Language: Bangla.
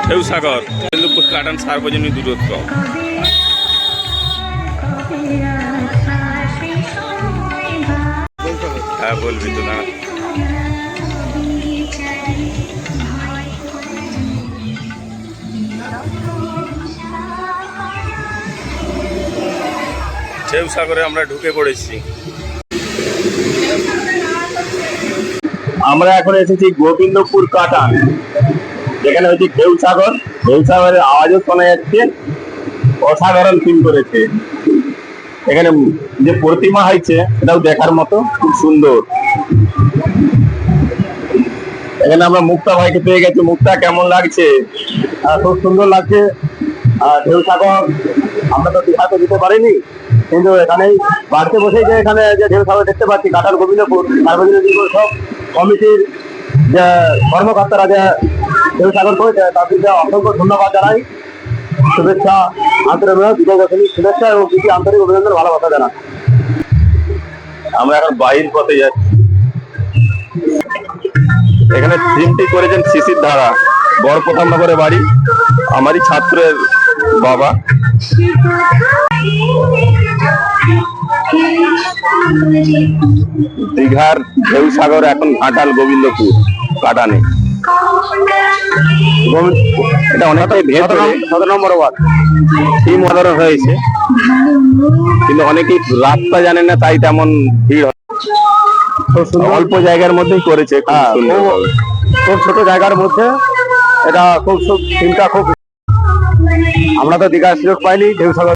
ঢেউসাগর গোবিন্দপুর কাটান সার্বজনীন দূরত্ব। হ্যাঁ বলবি তো না। ঢেউসাগরে আমরা ঢুকে পড়েছি। আমরা এখন এসেছি গোবিন্দপুর কাটান, যেখানে হচ্ছে ঢেউসাগর। ঢেউসাগরের আওয়াজও শোনা যাচ্ছে, অসাধারণ ফিল করেছে। এখানে যে প্রতিমা হয়েছে সেটাও দেখার মতো, খুব সুন্দর। এখানে আমরা মুক্তা ভাইকে পেয়ে গেছি। মুক্তা, কেমন লাগছে? খুব সুন্দর লাগছে। ঢেউসাগর আমরা তো দীঘাতে দিতে পারিনি, কিন্তু এখানেই বাড়িতে বসেই যে এখানে যে ঢেউসাগর দেখতে পাচ্ছি, কাটার গোবিন্দপুর সার্বজনীন সব কমিটির যে কর্মকর্তারা যে ঢেউসাগর করেছে তাদেরকে অসংখ্য ধন্যবাদ জানাই। শুভেচ্ছা, আন্তরিক বিজয় দশমীর শুভেচ্ছা এবং কিছু আন্তরিক অভিনন্দন, ভালোবাসা জানাই। আমরা এখন বাহির পথে যাচ্ছি। এখানে থিমটি করেছেন শিশির ধারা, বড়প্রতাপনগরে বাড়ি, আমারই ছাত্রের বাবা। দীঘার ঢেউসাগর এখন ঘাটাল গোবিন্দপুর কাটানে। এটা অনেকটাই ভেতরে, 17 নম্বর ওয়ার্ড। থিম অসাধারণ হয়েছে, কিন্তু অনেকেই রাস্তা জানে না, তাই তেমন ভিড় হয়। অল্প জায়গার মধ্যেই করেছে, খুব ছোট জায়গার মধ্যে। এটা খুব থিমটা খুব, আমরা তো দীঘার সুযোগ পাইনি ঢেউসাগর